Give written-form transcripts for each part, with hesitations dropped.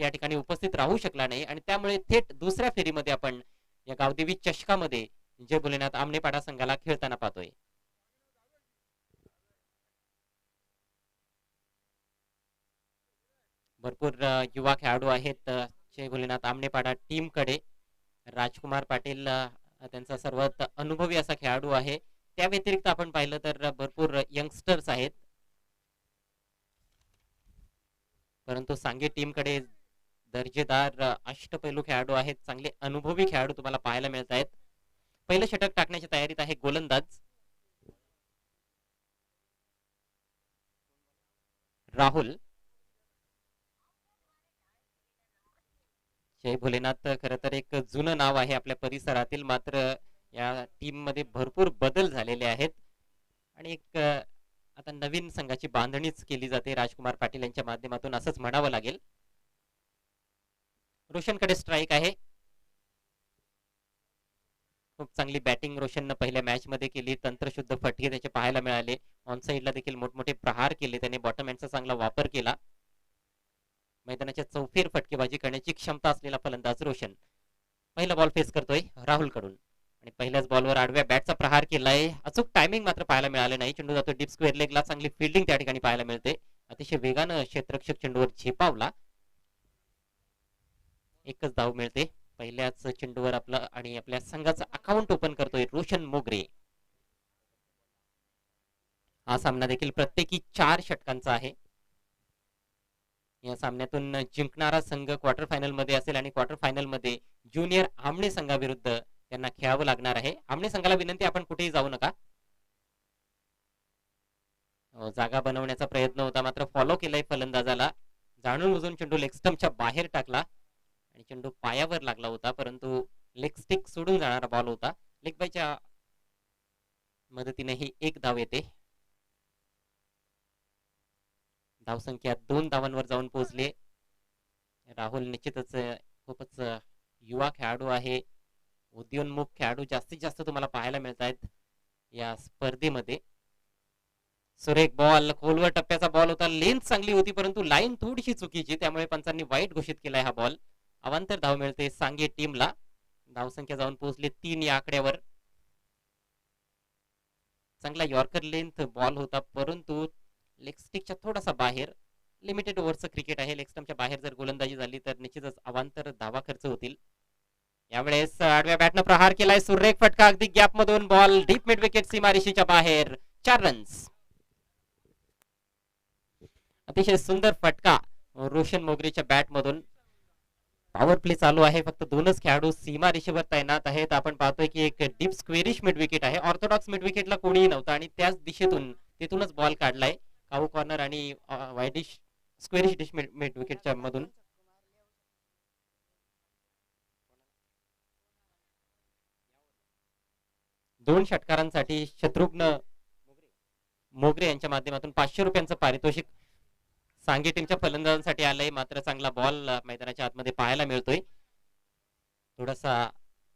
या ठिकाणी उपस्थित राहू शकला नाही आणि त्यामुळे थेट दुसऱ्या फेरीमध्ये आपण या गावदेवी चषकामध्ये जय भोलेनाथ आमनेपाडा संघाला खेळताना पाहतोय. भरपूर युवा खेळाडू आहेत जय भोलेनाथ आमनेपाडा टीम कडे. राजकुमार पाटील त्यांचा सर्वात अनुभवी असा खेळाडू आहे. त्या व्यतिरिक्त आपण पाहिलं तर भरपूर यंगस्टर्स आहेत, परंतु सांगे टीम कडे दर्जेदार अष्टपैलू खेळाडू आहेत. चांगले अनुभवी खेळाडू तुम्हाला पाहायला मिळत आहेत. पहिलं षटक टाकण्याच्या तयारीत आहे गोलंदाज राहुल. जय भोलेनाथ खरं तर एक जुनं नाव आहे आपल्या परिसरातील, मात्र या टीम मध्ये भरपूर बदल झालेले आहेत आणि एक आता नवीन संघाची बांधणीच केली जाते राजकुमार पाटील यांच्या माध्यमातून असंच म्हणावं लागेल. रोशनकडे स्ट्राईक आहे. खूप चांगली बॅटिंग रोशननं पहिल्या मॅच मध्ये केली. तंत्रशुद्ध फटके त्याचे पाहायला मिळाले. ऑन साईडला देखील मोठमोठे प्रहार केले त्याने. बॉटम एंडचा चांगला वापर केला. मैदानाच्या चौफेर फटकेबाजी करण्याची क्षमता असलेला फलंदाज रोशन पहिला बॉल फेस करतोय राहुल कडून आणि पहिल्याच बॉलवर आडव्या बॅटचा प्रहार केलाय. अचूक टायमिंग मात्र पाहायला मिळाले नाही. चेंडू जातो डीप स्क्वेअर लेगला. चांगली फिल्डिंग त्या ठिकाणी पाहायला मिळते. अतिशय वेगानं क्षेत्ररक्षक चेंडूवर झेपावला. एकच धाव मिळते पहिल्याच चेंडूवर आपला आणि आपल्या संघाचं अकाउंट ओपन करतोय रोशन मोगरे. हा सामना देखील प्रत्येकी 4 षटकांचा आहे. या सामन्यातून जिंकणारा संघ क्वार्टर फायनल मध्ये असेल आणि क्वार्टर फायनल मध्ये ज्युनियर आमणे संघाविरुद्ध त्यांना खेळावं लागणार आहे. आमणे संघाला विनंती आपण कुठेही जाऊ नका. जागा बनवण्याचा प्रयत्न होता मात्र फॉलो केलाय फलंदाजाला. जाणून बुजून चेंडू लेग स्टंपच्या बाहेर टाकला आणि चेंडू पायावर लागला होता, परंतु लेग स्टिक सोडून जाणारा बॉल होता. लेग बायच्या मदतीने ही एक धाव येते. धावसंख्या 2 धावांवर जाऊन पोहोचले. राहुल निश्चितच खूपच युवा खेळाडू आहे. उदयोन्मुख खेळाडू जास्तीत जास्त तुम्हाला पाहायला मिळत आहेत या स्पर्धेमध्ये. सुरेख बॉल, खोलवर टप्प्याचा बॉल होता. लेंथ चांगली होती परंतु लाईन थोडीशी चुकीची, त्यामुळे पंचांनी वाईट घोषित केलाय हा बॉल. अवांतर धाव मिळते सांगे टीमला. धावसंख्या जाऊन पोहोचली 3 या आकड्यावर. चांगला यॉर्कर लेंथ बॉल होता परंतु लेग स्टिकच्या थोडासा बाहेर. लिमिटेड ओव्हरचं क्रिकेट आहे. लेग स्टंपच्या बाहेर जर गोलंदाजी झाली तर निश्चितच अवांतर धावा खर्च होतील. यावेळेस आडव्या बॅटनं प्रहार केलाय. सुरेख फटका अगदी गॅप मधून. बॉल डीप मिड विकेट सीमारेषेच्या बाहेर. 4 रन्स. अतिशय सुंदर फटका रोशन मोगरेच्या बॅट मधून. पॉवर प्ले चालू आहे. फक्त 2च खेळाडू सीमा रेषेवर तैनात आहेत. आपण पाहतोय की एक डीप स्क्वेरिश मिड विकेट आहे. ऑर्थोडॉक्स मिड विकेटला कोणीही नव्हतं आणि त्याच दिशेतून तिथूनच बॉल काढलाय. काऊ कॉर्नर आणि वाईडिश स्क्वेरिश डिश मिड विकेटच्या मधून. दोन षटकारांसाठी शत्रुघ्न मोगरे यांच्या माध्यमातून 500 रुपयांचं पारितोषिक सांगे टीमच्या फलंदाजांसाठी आलंय. मात्र चांगला बॉल मैदानाच्या आतमध्ये पाहायला मिळतोय. थोडासा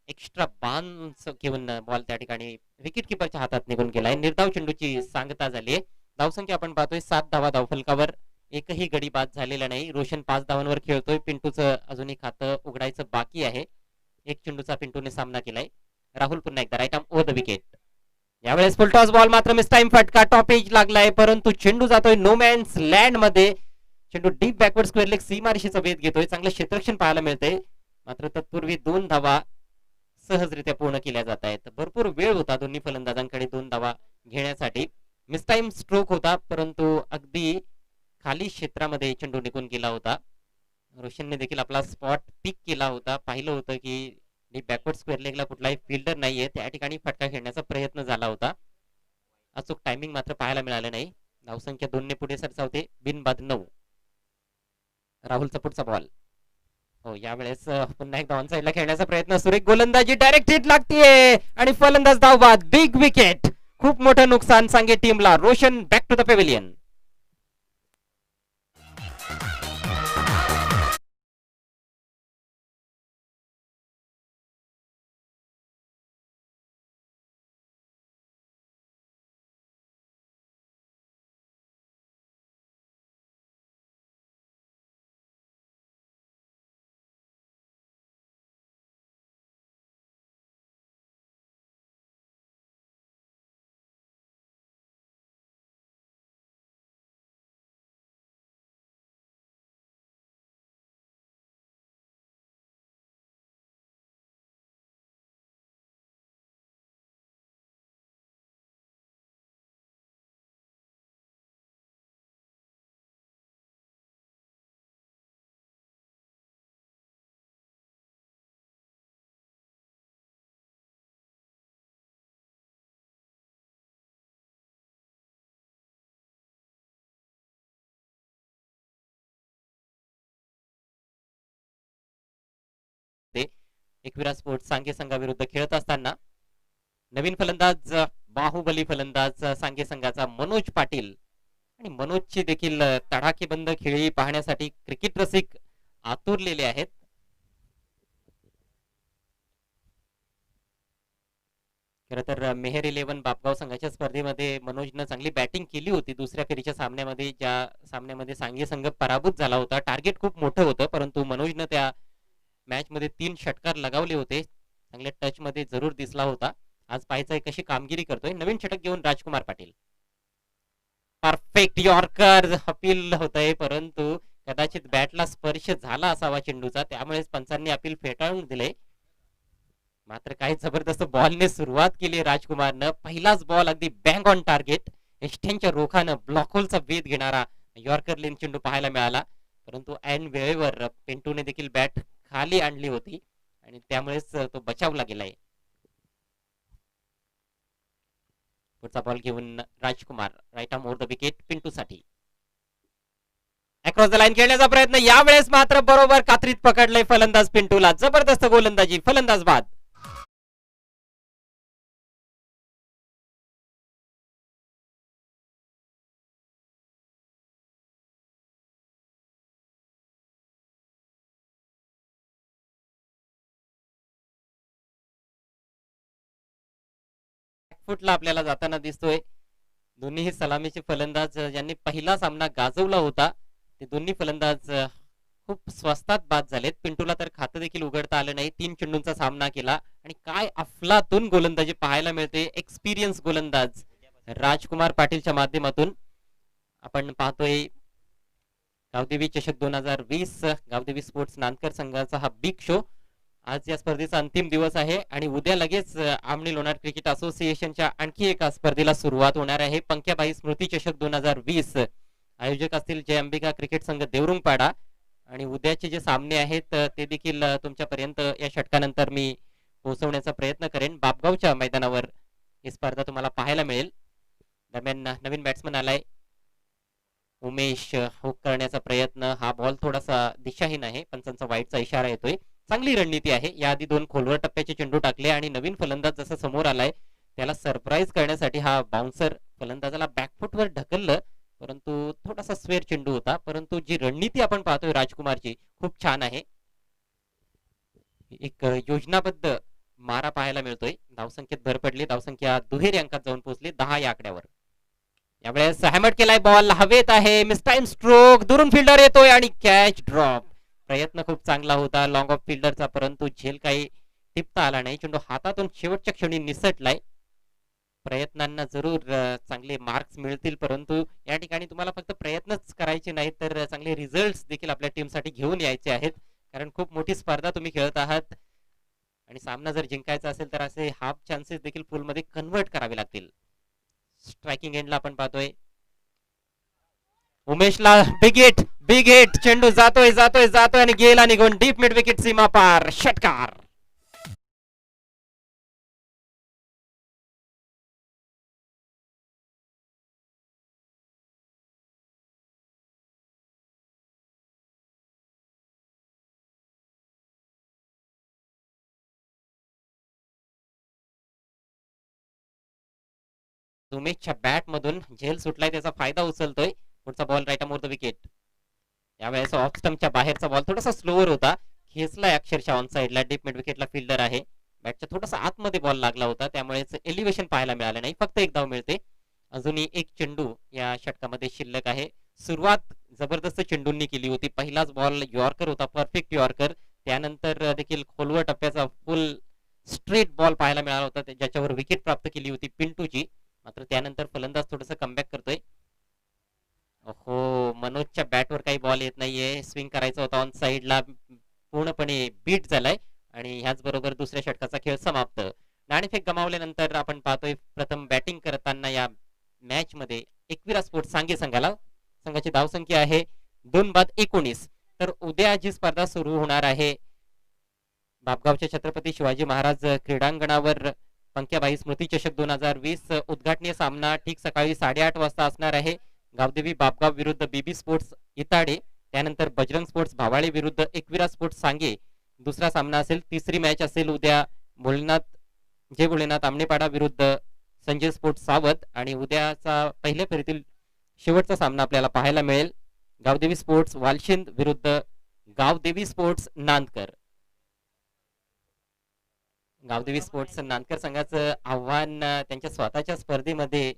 एक्स्ट्रा बांस घेऊन बॉल त्या ठिकाणी विकेट किपरच्या हातात निघून गेलाय. निर्धाव चेंडूची सांगता झाली. धावसंख्या आपण पाहतोय 7 धावा धावफलकावर. एकही गडी बाद झालेला नाही. रोशन 5 धावांवर खेळतोय. पिंटूचं अजूनही खातं उघडायचं बाकी आहे. एक चेंडूचा पिंटूने सामना केलाय. राहुल पुन्हा एकदा right arm over the wicket. यावेळेस फुलटॉस बॉल मात्र मिस टाइम फटका. टॉप एज लागलाय परंतु चेंडू जातोय नो मॅन्स लँड मध्ये. चेंडू डीप बॅकवर्ड स्क्वेअर लेग सीमारेषेचा वेध घेतोय. चांगलं क्षेत्ररक्षण पाहायला मिळतंय. मात्र तत्पूर्वी 2 धावा सहजरित्या पूर्ण केल्या जात आहेत. भरपूर वेळ होता दोन्ही फलंदाजांकडे 2 धावा घेण्यासाठी. मिस टाइम स्ट्रोक होता परंतु अगदी खाली क्षेत्रामध्ये चेंडू निघून गेला होता. रोशनने देखील आपला स्पॉट पिक केला होता. पाहिलं होतं की बॅकवर्ड स्क्वेअर लेगला कुठलाही फिल्डर नाहीये, त्या ठिकाणी फटका खेळण्याचा प्रयत्न झाला होता. अचूक टायमिंग मात्र पाहायला मिळालं नाही. धावसंख्या 2 ने पुढे सरसावते. बिनबाद 9. राहुलचा पुढचा बॉल. हो, यावेळेस पुन्हा एकदा ऑन साइडला खेळण्याचा प्रयत्न. सुरेख गोलंदाजी. डायरेक्ट हिट लागतीये आणि फलंदाज धावबाद. Big wicket. खूप मोठं नुकसान सांगे टीमला. Roshan back to the pavilion. Ekvira sports Sange संघाविरुद्ध खेळत असताना नवीन फलंदाज बाहुबली फलंदाज सांगे संघाचा मनोज पाटील आणि मनोजची देखील तडाखेबंद खेळी पाहण्यासाठी क्रिकेट रसिक आतुरलेले आहेत. खरं तर मेहर 11 बापगाव संघाच्या स्पर्धेमध्ये मनोजनं चांगली बॅटिंग केली होती. दुसऱ्या फेरीच्या सामन्यामध्ये ज्या सामन्यामध्ये सांगे संघ पराभूत झाला होता, टार्गेट खूप मोठं होतं, परंतु मनोजनं त्या मॅच मध्ये 3 षटकार लगावले होते. चांगल्या टच मध्ये जरूर दिसला होता. आज पाहायचं कशी कामगिरी करतोय. नवीन षटक घेऊन राजकुमार पाटील. परफेक्ट यॉर्कर अपील होतंय, परंतु कदाचित बॅटला स्पर्श झाला असावा चेंडूचा, त्यामुळेच पंचांनी अपील फेटाळून दिले. मात्र काही जबरदस्त बॉलने सुरुवात केली राजकुमारनं. पहिलाच बॉल अगदी बँग ऑन टार्गेट. एस्टेनच्या रोखानं ब्लॉक होलचा वेध घेणारा यॉर्कर लेन चेंडू पाहायला मिळाला, परंतु ऐन वेळेवर पिंटूने देखील बॅट खाली आणली होती आणि त्यामुळेच तो बचावला गेलाय. पुढचा बॉल घेऊन Rajkumar right arm over the wicket पिंटूसाठी. अक्रॉस द लाईन खेळण्याचा प्रयत्न, यावेळेस मात्र बरोबर कात्रीत पकडलंय फलंदाज पिंटूला. जबरदस्त गोलंदाजी, फलंदाज बाद. फुटला आपल्याला जाताना दिसतोय. दोन्ही सलामीचे फलंदाज ज्यांनी पहिला सामना गाजवला होता, ते दोन्ही फलंदाज खूप स्वस्तात बाद झालेत. पिंटूला तर खातं देखील उघडता आलं नाही. 3 चेंडूंचा सामना केला आणि काय अफलातून गोलंदाजी पाहायला मिळते. एक्सपिरियन्स गोलंदाज राजकुमार पाटीलच्या माध्यमातून आपण पाहतोय. गावदेवी चषक 2020 गावदेवी स्पोर्ट्स नांदकर संघाचा हा बिग शो. आज या स्पर्धेचा अंतिम दिवस आहे आणि उद्या लगेच आमणी लोणार क्रिकेट असोसिएशनच्या आणखी एका स्पर्धेला सुरुवात होणार आहे. पंक्याबाई स्मृती चषक 2020. आयोजक असतील जय अंबिका क्रिकेट संघ देवरुंगपाडा आणि उद्याचे जे सामने आहेत ते देखील तुमच्यापर्यंत या षटकानंतर मी पोहोचवण्याचा प्रयत्न करेन. बापगावच्या मैदानावर ही स्पर्धा तुम्हाला पाहायला मिळेल. दरम्यान नवीन बॅट्समन आलाय उमेश. हुक करण्याचा प्रयत्न, हा बॉल थोडासा दिशाहीन आहे. पंचांचा वाईटचा इशारा येतोय. चांगली रणनीती आहे. याआधी 2 खोलवर टप्प्याचे चेंडू टाकले आणि नवीन फलंदाज जसा समोर आलाय त्याला सरप्राईज करण्यासाठी हा बाउन्सर फलंदाजाला बॅकफुटवर ढकललं, परंतु थोडासा स्वेअर चेंडू होता. परंतु जी रणनीती आपण पाहतोय राजकुमारची खूप छान आहे. एक योजनाबद्ध मारा पाहायला मिळतोय. धावसंख्येत भर पडली. धावसंख्या दुहेरी अंकात जाऊन पोहोचली 10 या आकड्यावर. यावेळेस हॅमट केलाय बॉल, हवेत आहे. मिस टाइम स्ट्रोक, दुरून फिल्डर येतोय आणि कॅच ड्रॉप. प्रयत्न खूप चांगला होता लॉंग ऑफ फिल्डरचा, परंतु झेल काही टिपता आला नाही. चेंडू हातातून शेवटच्या क्षणी निसटलाय. प्रयत्नांना जरूर चांगले मार्क्स मिळतील, परंतु या ठिकाणी तुम्हाला फक्त प्रयत्नच करायचे नाहीत तर चांगले रिझल्ट्स देखील आपल्या टीमसाठी घेऊन यायचे आहेत. कारण खूप मोठी स्पर्धा तुम्ही खेळत आहात आणि सामना जर जिंकायचा असेल तर असे हाफ चान्सेस देखील फुलमध्ये कन्व्हर्ट करावे लागतील. स्ट्रायकिंग एंडला आपण पाहतोय उमेशला बिग हिट. चेंडू जातोय जातोय जातोय आणि गेला निघून डीप मिड विकेट सीमा पार. षटकार. उमेशच्या बॅट मधून झेल सुटलाय, त्याचा फायदा उचलतोय. पुढचा ball right arm over the wicket. यावेळेस ऑफ स्टंपच्या बाहेरचा बॉल थोडासा स्लोअर होता, खेचलाय अक्षरशः ऑन साइडला. डीप मिड विकेटला फिल्डर आहे. बॅटच्या थोडासा आतमध्ये बॉल लागला होता, त्यामुळेच एलिव्हेशन पाहायला मिळालं नाही. फक्त एक धाव मिळते. अजूनही एक चेंडू या षटकामध्ये शिल्लक आहे. सुरुवात जबरदस्त चेंडूंनी केली होती. पहिलाच बॉल यॉर्कर होता, परफेक्ट यॉर्कर. त्यानंतर देखील खोलवर टप्प्याचा फुल स्ट्रेट बॉल पाहायला मिळाला होता, ज्याच्यावर विकेट प्राप्त केली होती पिंटूची. मात्र त्यानंतर फलंदाज थोडंसं कमबॅक करतोय. हो, मनोजच्या बॅटवर काही बॉल येत नाहीये. स्विंग करायचा होता ऑन साइडला, पूर्णपणे बीट झालाय आणि ह्याच बरोबर दुसऱ्या षटकाचा खेळ समाप्त. नाणेफेक गमावल्यानंतर आपण पाहतोय प्रथम बॅटिंग करताना या मॅच मध्ये एकविरा स्पोर्ट्स सांगे संघाला. संघाची धावसंख्या आहे 2/19. तर उद्या जी स्पर्धा सुरू होणार आहे बापगावच्या छत्रपती शिवाजी महाराज क्रीडांगणावर पंक्याबाई स्मृती चषक 2020 उद्घाटनीय सामना ठीक सकाळी 8:30 वाजता असणार आहे. गावदेवी बापगाव विरुद्ध बीबी स्पोर्ट्स इताडे, त्यानंतर बजरंग स्पोर्ट्स भावाळे विरुद्ध एकविरा स्पोर्ट्स सांगे दुसरा सामना असेल. तिसरी मॅच असेल उद्या भोलेनाथ आमनेपाडा विरुद्ध संजय स्पोर्ट्स सावध. आणि उद्याचा पहिल्या फेरीतील शेवटचा सामना आपल्याला पाहायला मिळेल गावदेवी स्पोर्ट्स वालशिंद विरुद्ध गावदेवी स्पोर्ट्स नांदकर. गावदेवी स्पोर्ट्स नांदकर संघाचं आव्हान त्यांच्या स्वतःच्या स्पर्धेमध्ये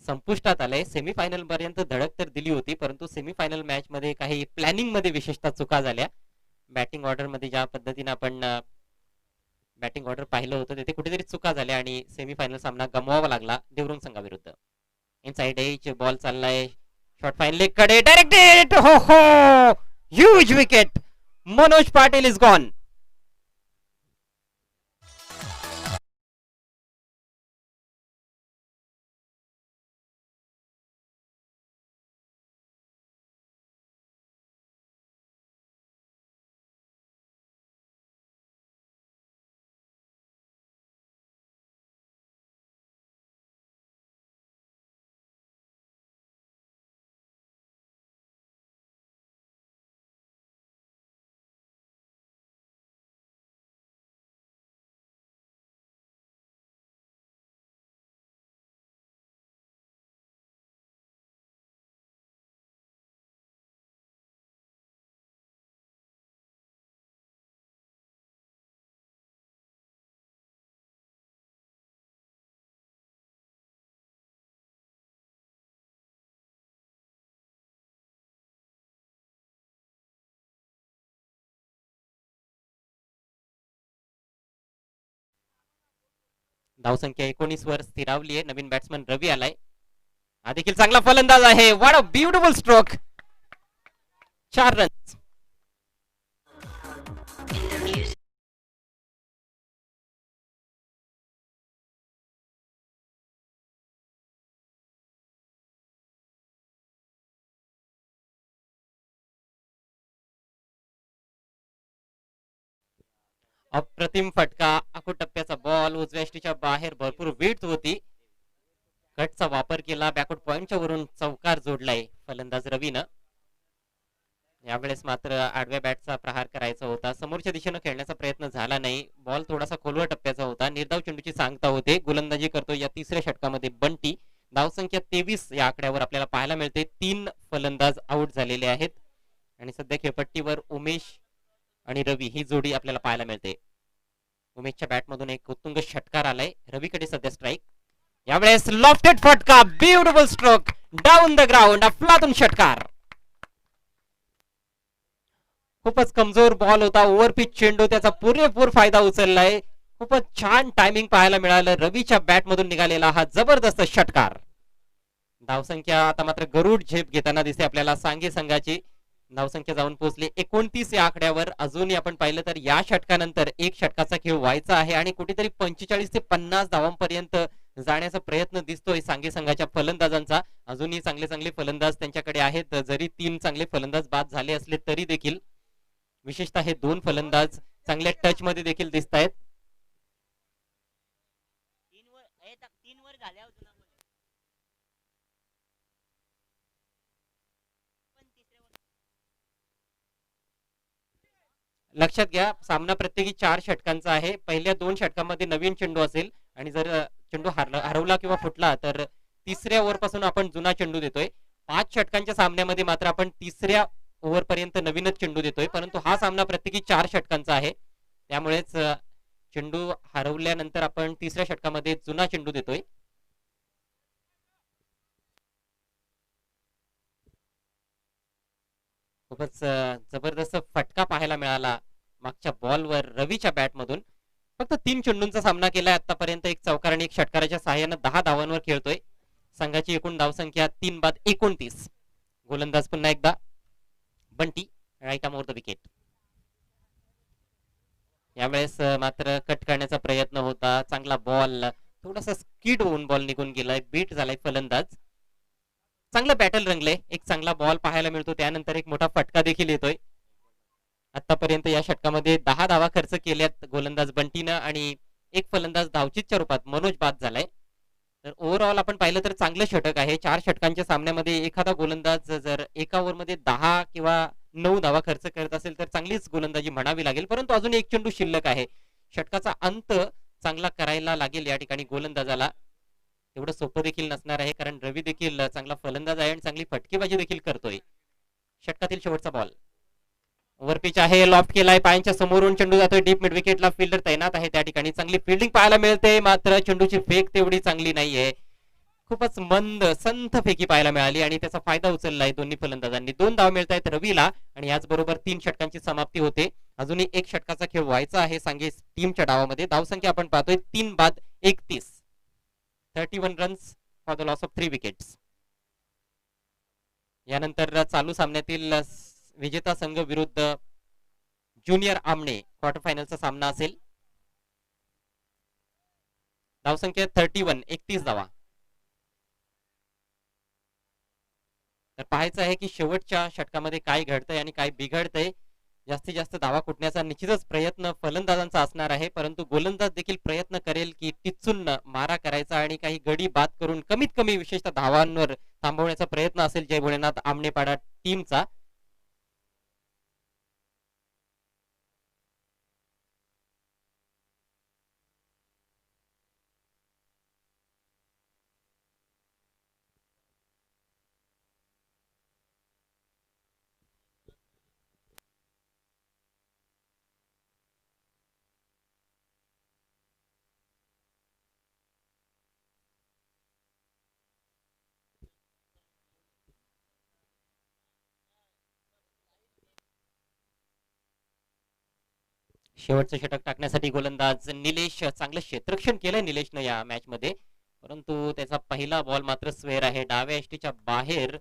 संपुष्टात आलंय. सेमीफायनल पर्यंत धडक तर दिली होती, परंतु सेमीफायनल मॅच मध्ये काही प्लॅनिंग मध्ये विशेषतः चुका झाल्या. बॅटिंग ऑर्डर मध्ये ज्या पद्धतीने आपण बॅटिंग ऑर्डर पाहिलं होतं तिथे कुठेतरी चुका झाल्या आणि सेमीफायनल सामना गमवावा लागला देवरुंग संघाविरुद्ध. इनसाइड एज बॉल चाललाय शॉर्ट फाईन लेग कडे डायरेक्ट हो हो huge wicket. Manoj Patil is gone. धावसंख्या 19 वर स्थिरावली आहे. नवीन बॅट्समन रवी आलाय. हा देखील चांगला फलंदाज आहे. What a beautiful stroke. 4 runs. अप्रतिम फटका. आखो टप्प्याचा बॉल उजव्या यष्टीच्या बाहेर भरपूर वेट होती. कटचा वापर केला. बॅकवर्ड पॉइंटच्या वरून चौकार जोडलाय फलंदाज रवीनं. यावेळेस मात्र आडव्या बॅटचा प्रहार करायचा होता. समोरच्या दिशेनं खेळण्याचा प्रयत्न झाला नाही. बॉल थोडासा खोलवर टप्प्याचा होता. निर्धाव चेंडूची सांगता होते. गोलंदाजी करतो या तिसऱ्या षटकामध्ये बंटी. धावसंख्या 23 या आकड्यावर आपल्याला पाहायला मिळते. 3 फलंदाज आउट झालेले आहेत आणि सध्या खेळपट्टीवर उमेश आणि रवी ही जोडी आपल्याला पाहायला मिळते. उमेशच्या बॅटमधून एक उत्तुंग षटकार आलाय. रवीकडे सध्या स्ट्राईक. यावेळेस लॉफ्टेड फटका. Beautiful stroke down the ground. अफलातून षटकार. खूपच कमजोर बॉल होता. ओव्हरपिच चेंडू त्याचा पुरेपूर फायदा उचललाय. खूपच छान टायमिंग पाहायला मिळालं. रवीच्या बॅटमधून निघालेला हा जबरदस्त षटकार. धावसंख्या आता मात्र गरुड झेप घेताना दिसते आपल्याला सांगे संघाची. धावसंख्या जाऊन पोहोचली 29 या आकड्यावर. अजूनही आपण पाहिलं तर या षटकानंतर एक षटकाचा खेळ व्हायचा आहे आणि कुठेतरी 45 ते 50 धावांपर्यंत जाण्याचा प्रयत्न दिसतोय सांगे संघाच्या फलंदाजांचा. अजूनही चांगले चांगले फलंदाज त्यांच्याकडे आहेत. जरी 3 चांगले फलंदाज बाद झाले असले तरी देखील विशेषतः हे 2 फलंदाज चांगल्या टच मध्ये देखील दिसत आहेत. लक्षात घ्या सामना प्रत्येकी 4 षटकांचा आहे. पहिल्या 2 षटकांमध्ये नवीन चेंडू असेल आणि जर चेंडू हरवला किंवा फुटला तर तिसऱ्या ओव्हर पासून आपण जुना चेंडू देतोय. 5 षटकांच्या सामन्यामध्ये मात्र आपण तिसऱ्या ओव्हर पर्यंत नवीनच चेंडू देतोय. परंतु हा सामना प्रत्येकी 4 षटकांचा आहे. त्यामुळेच चेंडू हरवल्यानंतर आपण तिसऱ्या षटकामध्ये जुना चेंडू देतोय. खूपच जबरदस्त फटका पाहायला मिळाला मागच्या बॉलवर रवीच्या बॅटमधून. फक्त 3 चेंडूंचा सामना केलाय आतापर्यंत. एक चौकार आणि एक षटकाराच्या सहाय्यानं 10 धावांवर खेळतोय. संघाची एकूण धावसंख्या 3 बाद 29. गोलंदाज पुन्हा एकदा Bunty. Right arm over the wicket. यावेळेस मात्र कट करण्याचा प्रयत्न होता. चांगला बॉल थोडासा स्किड होऊन बॉल निघून गेलाय. बीट झालाय फलंदाज. चांगलं बॅटल रंगले. एक चांगला बॉल पाहायला मिळतो. त्यानंतर एक मोठा फटका देखील येतोय. आतापर्यंत या षटकामध्ये 10 धावा खर्च केल्यात गोलंदाज बंटीनं आणि एक फलंदाज धावचीतच्या रूपात मनोज बाद झालाय. तर ओव्हरऑल आपण पाहिलं तर चांगलं षटक आहे. 4 षटकांच्या सामन्यामध्ये एखादा गोलंदाज जर एका ओव्हरमध्ये 10 किंवा 9 धावा खर्च करत असेल तर चांगलीच गोलंदाजी म्हणावी लागेल, परंतु अजून एक चेंडू शिल्लक आहे. षटकाचा अंत चांगला करायला लागेल या ठिकाणी गोलंदाजाला. एवढं सोपं देखील नसणार आहे, कारण रवी देखील चांगला फलंदाज आहे आणि चांगली फटकेबाजी देखील करतोय. षटकातील शेवटचा बॉल ओव्हरपिच आहे, लॉफ्ट केलाय, पायांच्या समोरून चेंडू जातोय डीप मिड विकेटला. फिल्डर तैनात आहे त्या ठिकाणी, चांगली फिल्डिंग पाहायला मिळते, मात्र चेंडूची फेक तेवढी चांगली नाहीये. खूपच मंद संथ फेकी पाहायला मिळाली आणि त्याचा फायदा उचललाय दोन्ही फलंदाजांनी. 2 धावा मिळत आहेत रवीला आणि याचबरोबर 3 षटकांची समाप्ती होते. अजूनही एक षटकाचा खेळ व्हायचा आहे सांगे टीमच्या डावामध्ये. धावसंख्या आपण पाहतोय 3 बाद 31, 31 runs for the loss of 3 wickets. यानंतर चालू सामन्यातील विजेता संघ विरुद्ध ज्युनियर आमणे क्वार्टर फायनलचा सामना असेल. धावसंख्या 31, 31 धावा. तर पाहायचं आहे की शेवटच्या षटकामध्ये काय घडतंय आणि काय बिघडतंय. जास्तीत जास्त धावा कुटण्याचा निश्चितच प्रयत्न फलंदाजांचा असणार आहे, परंतु गोलंदाज देखील प्रयत्न करेल की टिचून मारा करायचा आणि काही गडी बाद करून कमीत कमी विशेषतः धावांवर थांबवण्याचा प्रयत्न असेल जय भोलेनाथ आमनेपाडा टीमचा. शेवटचं षटक टाकण्यासाठी गोलंदाज निलेश, चांगलं क्षेत्ररक्षण केलंय निलेशनं या मॅच मध्ये, परंतु त्याचा पहिला बॉल मात्र स्वेअर आहे. डाव्या एष्टीच्या बाहेर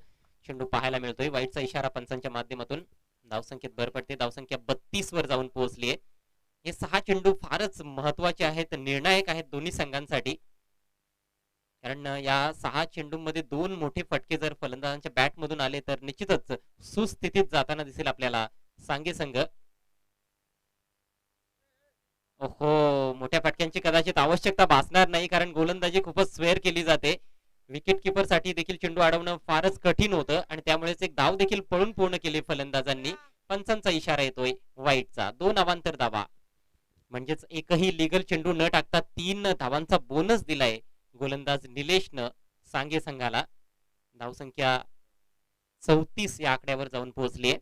चेंडू पाहायला मिळतोय. वाईटचा इशारा पंचांच्या माध्यमातून. धावसंख्येत भर पडते, धावसंख्या 32 वर जाऊन पोहोचली आहे. हे 6 चेंडू फारच महत्वाचे आहेत, निर्णायक आहेत दोन्ही संघांसाठी, कारण या 6 चेंडूंमध्ये 2 मोठे फटके जर फलंदाजांच्या बॅट मधून आले तर निश्चितच सुस्थितीत जाताना दिसेल आपल्याला सांगे संघ. ओहो, मोठ्या फटक्यांची कदाचित आवश्यकता भासणार नाही, कारण गोलंदाजी खूपच स्वेअर केली जाते. विकेट किपर साठी देखील चेंडू अडवणं फारच कठीण होतं आणि त्यामुळेच एक धाव देखील पळून पूर्ण केली फलंदाजांनी. पंचांचा इशारा येतोय वाईटचा. 2 अवांतर धावा, म्हणजेच एकही लिगल चेंडू न टाकता 3 धावांचा बोनस दिलाय गोलंदाज निलेशनं सांगे संघाला. धावसंख्या 34 या आकड्यावर जाऊन पोहोचली आहे.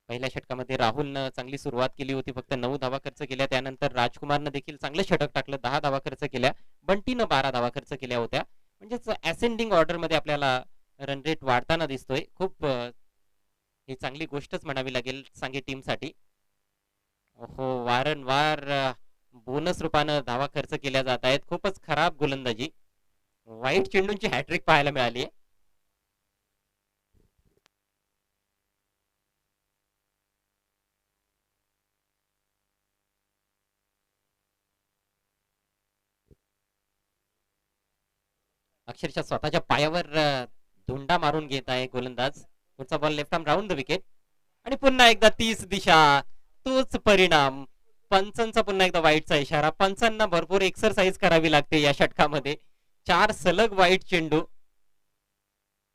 पहिल्या षटकामध्ये राहुलनं चांगली सुरुवात केली होती, फक्त 9 धावा खर्च केल्या. त्यानंतर राजकुमारनं देखील चांगलं षटक टाकलं, 10 धावा खर्च केल्या. बंटीनं 12 धावा खर्च केल्या होत्या. म्हणजेच असेंडिंग ऑर्डर मध्ये आपल्याला रन रेट वाढताना दिसतोय. खूप ही चांगली गोष्टच म्हणावी लागेल सांगे टीम साठी. हो, वारंवार बोनस रूपानं धावा खर्च केल्या जात आहेत. खूपच खराब गोलंदाजी. वाईट चेंडूंची हॅट्रिक पाहायला मिळाली आहे. अक्षरशः स्वतःच्या पायावर धुंडा मारून घेत आहे गोलंदाज. पुढचा ball left arm round the wicket आणि पुन्हा एकदा 30 दिशा, तोच परिणाम. पंचांचा पुन्हा एकदा वाईटचा इशारा. पंचांना भरपूर एक्सरसाइज करावी लागते या षटकामध्ये. 4 सलग वाईट चेंडू.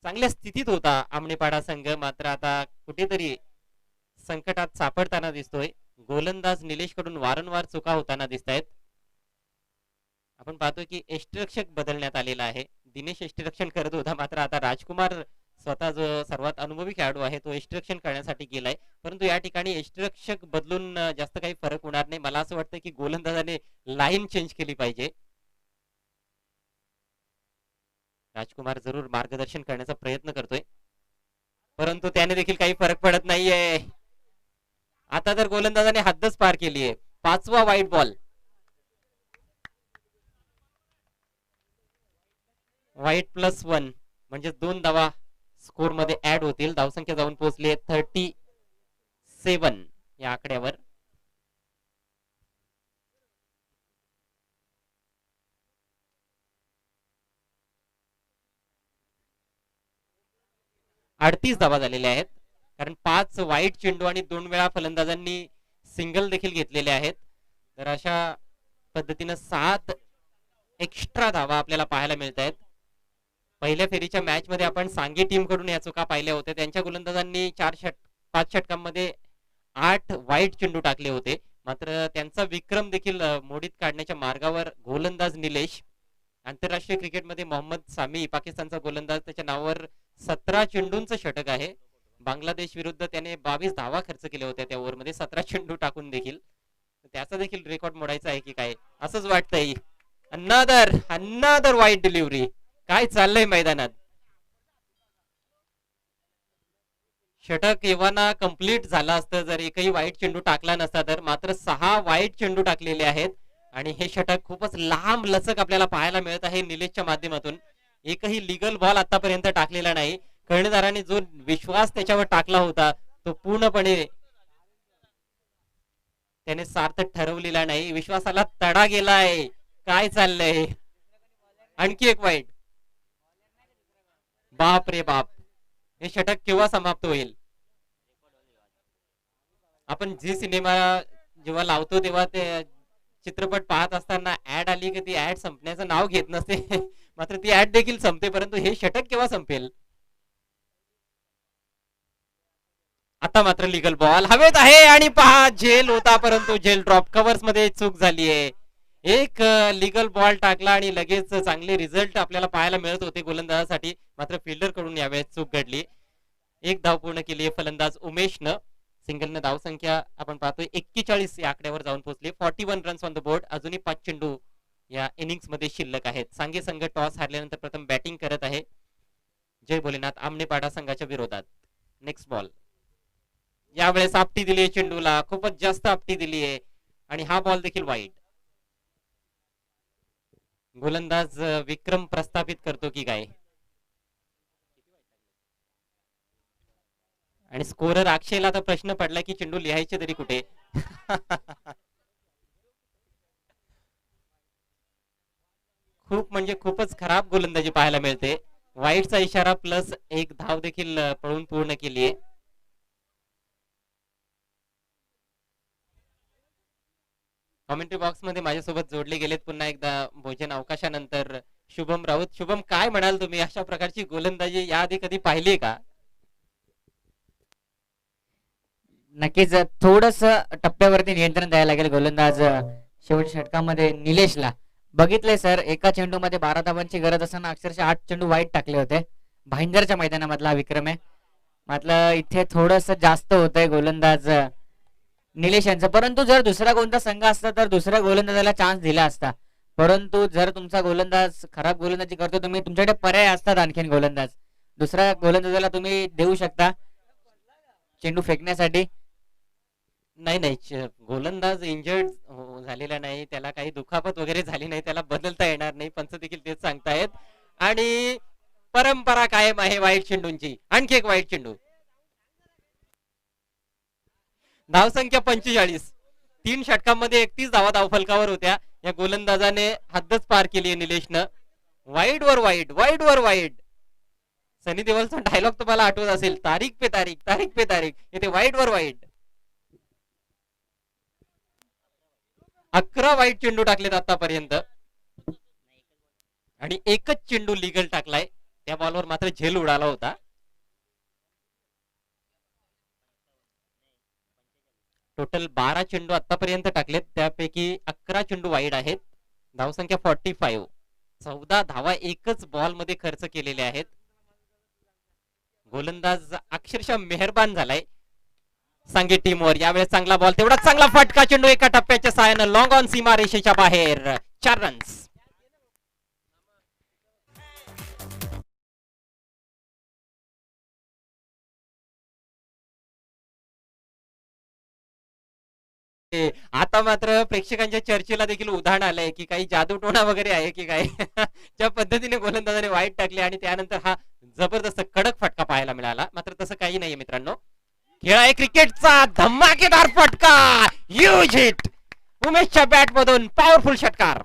चांगल्या स्थितीत होता आमनेपाडा संघ, मात्र आता कुठेतरी संकटात सापडताना दिसतोय. गोलंदाज निलेश कडून वारंवार चुका होताना दिसत आहेत. आपण पाहतोय की यष्टिरक्षक बदलण्यात आलेला आहे. दिनेश यष्टिरक्षण करत होता, मात्र आता राजकुमार स्वतः जो सर्वात अनुभवी खेळाडू आहे तो यष्टिरक्षण करण्यासाठी गेलाय. परंतु या ठिकाणी यष्टिरक्षक बदलून जास्त काही फरक होणार नाही. मला असं वाटतं की गोलंदाजाने लाईन चेंज केली पाहिजे. राजकुमार जरूर मार्गदर्शन करण्याचा प्रयत्न करतोय, परंतु त्याने देखील काही फरक पडत नाहीये. आता तर गोलंदाजाने हद्दच पार केली आहे. 5वा वाईट बॉल. वाईट +1 म्हणजे 2 धावा स्कोर मध्ये ऍड होतील. धावसंख्या जाऊन पोहोचली आहे 37 या आकड्यावर. अडतीस धावा झालेल्या आहेत, कारण 5 वाईट चेंडू आणि 2 वेळा फलंदाजांनी सिंगल देखील घेतलेले आहेत. तर अशा पद्धतीनं 7 एक्स्ट्रा धावा आपल्याला पाहायला मिळत आहेत. पहिल्या फेरीच्या मॅच मध्ये आपण सांगी टीम कडून या चुका पाहिल्या होत्या. त्यांच्या गोलंदाजांनी 5 षटकांमध्ये 8 वाईट चेंडू टाकले होते. मात्र त्यांचा विक्रम देखील मोडीत काढण्याच्या मार्गावर गोलंदाज निलेश. आंतरराष्ट्रीय क्रिकेटमध्ये मोहम्मद सामी पाकिस्तानचा गोलंदाज, त्याच्या नावावर 17 चेंडूंचं षटक आहे. बांगलादेश विरुद्ध त्याने 22 धावा खर्च केल्या होत्या त्या ओव्हरमध्ये 17 चेंडू टाकून देखील. त्याचा देखील रेकॉर्ड मोडायचा आहे की काय असंच वाटतंय. अनदर वाईट डिलिव्हरी. काय चाललंय मैदानात. षटक एव्हाना कंप्लीट झालं असतं जर एकही वाईट चेंडू टाकला नसता तर. मात्र 6 वाईट चेंडू टाकलेले आहेत आणि हे षटक खूपच लांब लचक आपल्याला पाहायला मिळत आहे निलेशच्या माध्यमातून. एकही लिगल बॉल आतापर्यंत टाकलेला नाही. कर्णधाराने जो विश्वास त्याच्यावर टाकला होता तो पूर्णपणे त्याने सार्थक ठरवलेला नाही. विश्वासाला तडा गेलाय. काय चाललंय. आणखी एक वाईट. बाप रे बाप. हे षटक केव्हा समाप्त होईल. आपण झी सिनेमा जेव्हा लावतो तेव्हा ते चित्रपट पाहत असताना ऍड आली की ती ऍड संपण्याचं नाव घेत नसते. मात्र ती ऍड देखील संपते. परंतु हे षटक केव्हा संपेल. आता मात्र लिगल बॉल हवेत आहे आणि पहा झेल होता परंतु झेल ड्रॉप. कव्हर्स मध्ये चूक झाली आहे. एक लिगल बॉल टाकला आणि लगेच चांगले रिझल्ट आपल्याला पाहायला मिळत होते गोलंदाजासाठी. मात्र फिल्डर कडून यावेळेस चूक घडली. एक धाव पूर्ण केली आहे फलंदाज उमेशनं. सिंगलनं धावसंख्या आपण पाहतोय 41 या आकड्यावर जाऊन पोहोचली. 41 रन्स ऑन द बोर्ड. अजूनही 5 चेंडू या इनिंग्स मध्ये शिल्लक आहेत. सांगे संघ टॉस हारल्यानंतर प्रथम बॅटिंग करत आहे. जय भोलेनाथ आमनेपाडा संघाच्या विरोधात. Next ball. यावेळेस आपटी दिली आहे चेंडूला. खूपच जास्त आपटी दिली आहे आणि हा बॉल देखील वाईट. गोलंदाज विक्रम प्रस्थापित करतो की काय. आणि स्कोरर अक्षयला आता प्रश्न पडला की चेंडू लिहायचे तरी कुठे. खूप म्हणजे खूपच खराब गोलंदाजी पाहायला मिळते. वाईटचा इशारा प्लस एक धाव देखील पळून पूर्ण केली आहे. कॉमेंट्री बॉक्स मध्ये माझ्यासोबत जोडले गेलेत पुन्हा एकदा भोजन अवकाशानंतर शुभम राऊत. शुभम काय म्हणाल तुम्ही. अशा प्रकारची गोलंदाजी याआधी कधी पाहिली का. नक्कीच थोडस टप्प्यावरती नियंत्रण द्यायला लागेल गोलंदाज शेवटच्या षटकामध्ये निलेशला. बघितलंय सर एका चेंडूमध्ये 12 धावांची गरज असताना अक्षरशः 8 चेंडू वाईट टाकले होते. भाईंदरच्या मैदानामधला हा विक्रम आहे. म्हटलं इथे थोडस जास्त होतंय गोलंदाज निलेश यांचं. परंतु जर दुसरा कोणता संघ असता तर दुसऱ्या गोलंदाजाला चान्स दिला असता. परंतु जर तुमचा गोलंदाज खराब गोलंदाजी करतो तुम्ही तुमच्याकडे पर्याय असतात आणखीन गोलंदाज. दुसऱ्या गोलंदाजाला तुम्ही देऊ शकता चेंडू फेकण्यासाठी. नाही नाही गोलंदाज इंजर्ड झालेला नाही. त्याला काही दुखापत वगैरे झाली नाही. त्याला बदलता येणार नाही. पंच देखील तेच सांगतायत. आणि परंपरा कायम आहे वाईट चेंडूंची. आणखी एक वाईट चेंडू. धावसंख्या 45. 3 षटकांमध्ये 31 धावा धावफलकावर होत्या. या गोलंदाजाने हद्दच पार केली आहे निलेशनं. वाईट वर वाईट वाईट वर वाईट. सनी देओलचा डायलॉग तुम्हाला आठवत असेल. तारीख पे तारीख तारीख पे तारीख. इथे वाईट वर वाईट. 11 वाईट चेंडू टाकलेत आतापर्यंत आणि एकच चेंडू लिगल टाकलाय. त्या बॉलवर मात्र झेल उडाला होता. टोटल 12 चेंडू आतापर्यंत टाकलेत. त्यापैकी 11 चेंडू वाईड आहेत. धावसंख्या 45. 14 धावा एकच बॉल मध्ये खर्च केलेले आहेत. गोलंदाज अक्षरशः मेहरबान झालाय सांगे टीमवर. यावेळेस चांगला बॉल. तेवढा चांगला फटका चेंडू एका टप्प्याच्या साहाय्यानं लॉंग ऑन सीमा रेषेच्या बाहेर. 4 रन्स. आता मात्र प्रेक्षकांच्या चर्चेला देखील उदाहरण आलंय की काही जादूटोणा वगैरे आहे की काय. ज्या पद्धतीने गोलंदाजाने वाईट टाकले आणि त्यानंतर हा जबरदस्त कडक फटका पाहायला मिळाला. मात्र तसं काही नाहीये मित्रांनो. खेळ आहे क्रिकेटचा. धमाकेदार फटका. Huge hit. उमेशच्या बॅट मधून पॉवरफुल षटकार.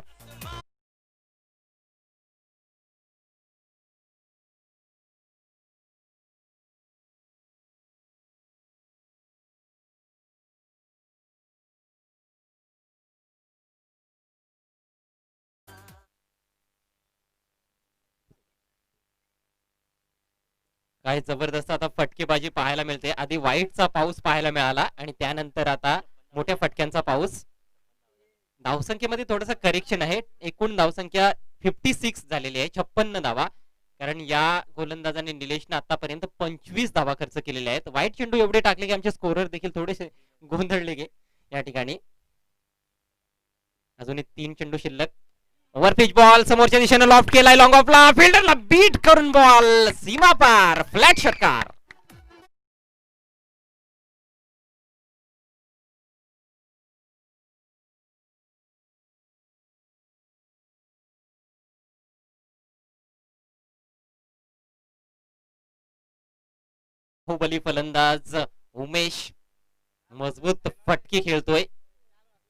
काय जबरदस्त आता फटकेबाजी पाहायला मिळते. आधी वाईटचा पाऊस पाहायला मिळाला आणि त्यानंतर आता मोठ्या फटक्यांचा पाऊस. धावसंख्येमध्ये थोडंसं करेक्शन आहे. एकूण धावसंख्या 56 झालेली आहे, 56 धावा. कारण या गोलंदाजाने निलेशने आतापर्यंत 25 धावा खर्च केलेल्या आहेत. वाईट चेंडू एवढे टाकले की आमचे स्कोरर देखील थोडेसे गोंधळले गे या ठिकाणी. अजून 3 चेंडू शिल्लक. ओव्हर पिच बॉल समोरच्या दिशेने लॉफ्ट केलाय, लॉंग ऑफला फिल्डरला बीट करून बॉल सीमा पार, फ्लॅट षटकार. बाहुबली फलंदाज उमेश मजबूत फटके खेळतोय.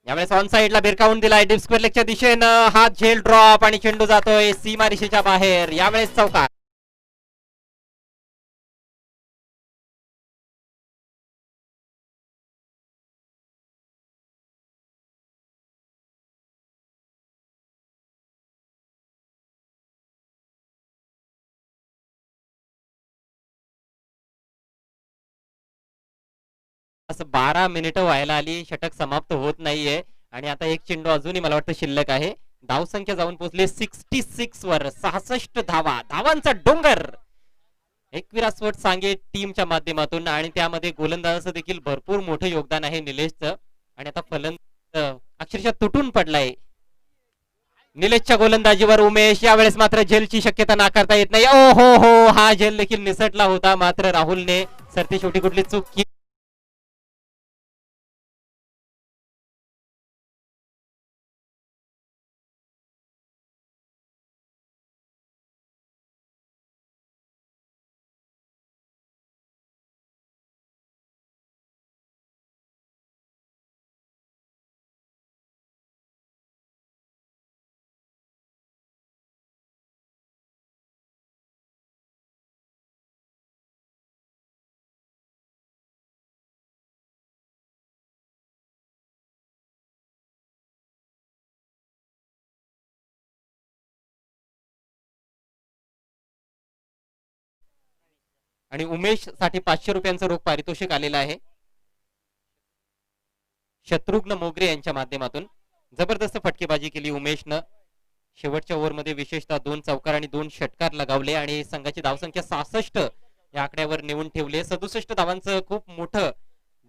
यावेळेस ऑन साइडला भिरकावून दिलाय डीप स्क्वेअर लेगच्या दिशेनं. हा झेल ड्रॉप आणि चेंडू जातोय सीमा रेषेच्या बाहेर. यावेळेस चौकार. असं 12 मिनिटं व्हायला आली, षटक समाप्त होत नाहीये आणि आता एक चेंडू अजूनही मला वाटतं शिल्लक आहे. धावसंख्या जाऊन पोहोचली 66 वर. 66 धावा, धावांचा डोंगर. एकविरास्वट सांगे टीमच्या माध्यमातून आणि त्यामध्ये गोलंदाजाचं देखील भरपूर मोठं योगदान आहे निलेशचं. आणि आता फलंदाज अक्षरशः तुटून पडलाय. निलेशच्या गोलंदाजीवर उमेश. यावेळेस मात्र झेलची शक्यता नाकारता येत नाही. ओ हो हो, हा झेल देखील निसटला होता, मात्र राहुलने सरते शेवटी कुठली चूक केली. आणि उमेश साठी 500 रुपयांचं रोख पारितोषिक आलेलं आहे शत्रुघ्न मोगरे यांच्या माध्यमातून. जबरदस्त फटकेबाजी केली उमेशनं. शेवटच्या ओव्हरमध्ये विशेषतः 2 चौकार आणि 2 षटकार लगावले आणि संघाची धावसंख्या 66 या आकड्यावर नेऊन ठेवले. 67 धावांचं खूप मोठं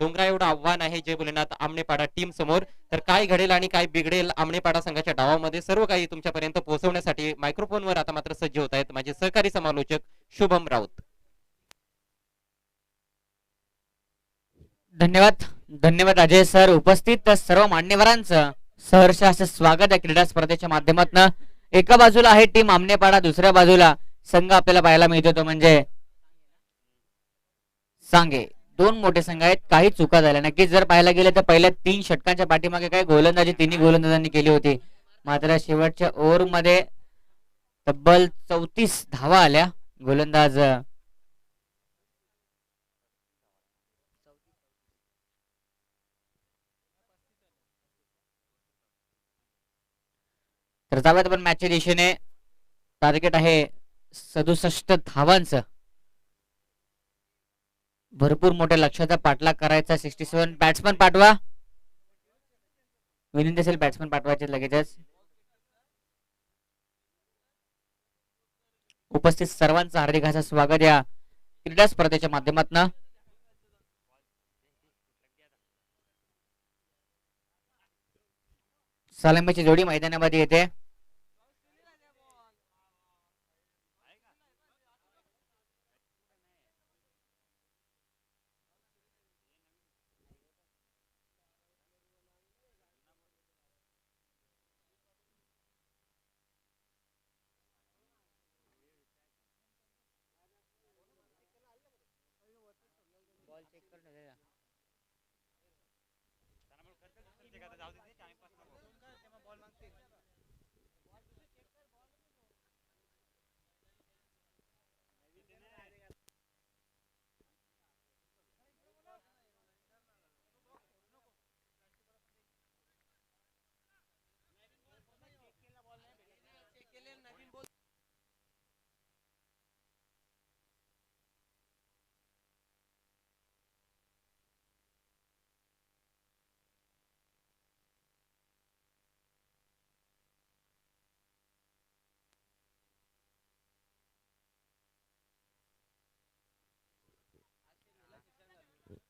डोंगरा एवढं आव्हान आहे जय भोलेनाथ आमनेपाडा टीम समोर. तर काय घडेल आणि काय बिघडेल आमनेपाडा संघाच्या डावामध्ये, सर्व काही तुमच्यापर्यंत पोहोचवण्यासाठी मायक्रोफोनवर आता मात्र सज्ज होत आहेत माझे सहकारी समालोचक शुभम राऊत. धन्यवाद धन्यवाद अजय सर. उपस्थित सर्व मान्यवरांचं सहर्ष असं स्वागत आहे क्रीडा स्पर्धेच्या माध्यमातून. एका बाजूला आहे टीम आमनेपाडा, दुसऱ्या बाजूला संघ आपल्याला पाहायला मिळतो तो म्हणजे सांगे. 2 मोठे संघ आहेत. काही चुका झाल्या नक्कीच. जर पाहायला गेले तर पहिल्या 3 षटकांच्या पाठीमागे काय गोलंदाजी तिन्ही गोलंदाजांनी केली होती, मात्र शेवटच्या ओव्हर मध्ये तब्बल 34 धावा आल्या. गोलंदाज तर जाऊयात आपण मॅचच्या दिशेने. टार्गेट आहे 67 धावांचं. भरपूर मोठ्या लक्ष्याचा पाठलाग करायचा. 67 बॅट्समन पाठवा. विनंती असेल बॅट्समन पाठवायचे लगेचच. उपस्थित सर्वांचं हार्दिक असं स्वागत या क्रीडा स्पर्धेच्या माध्यमातून. सलामीची जोडी मैदानामध्ये येते.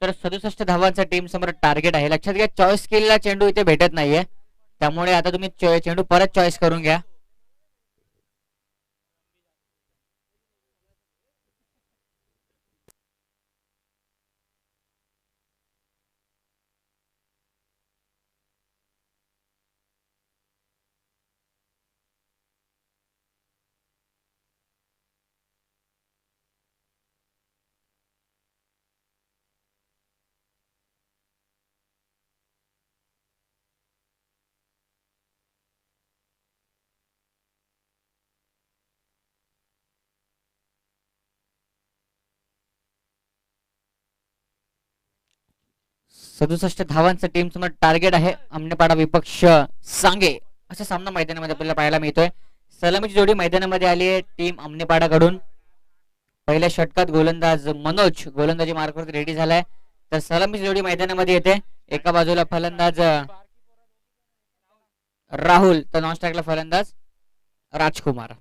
तर 67 धावांचा टीम समोर टार्गेट आहे. लक्षात घ्या, चॉईस केलेला चेंडू इथे भेटत नाहीये, त्यामुळे आता तुम्ही चेंडू परत चॉईस करून घ्या. सदुसष्ट धावांचं टीम समोर टार्गेट आहे. आमनेपाडा विपक्ष सांगे असा सामना मैदानामध्ये आपल्याला पाहायला मिळतोय. सलामीची जोडी मैदानामध्ये आली आहे टीम आमनेपाडाकडून. पहिल्या षटकात गोलंदाज मनोज गोलंदाजी मार्कवरती रेडी झालाय, तर सलामीची जोडी मैदानामध्ये येते. एका बाजूला फलंदाज राहुल, तर नॉन स्ट्राईकला फलंदाज राजकुमार.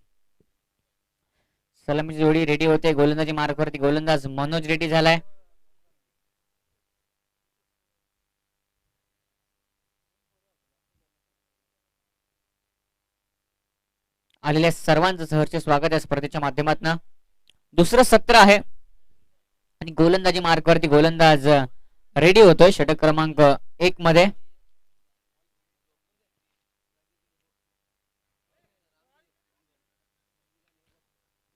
सलामीची जोडी रेडी होते. गोलंदाजी मार्कवरती गोलंदाज मनोज रेडी झालाय. आलेल्या सर्वांचं सहर्ष स्वागत या स्पर्धेच्या माध्यमातून. दुसरं सत्र आहे आणि गोलंदाजी मार्कवरती गोलंदाज रेडी होतोय षटक क्रमांक 1 मध्ये.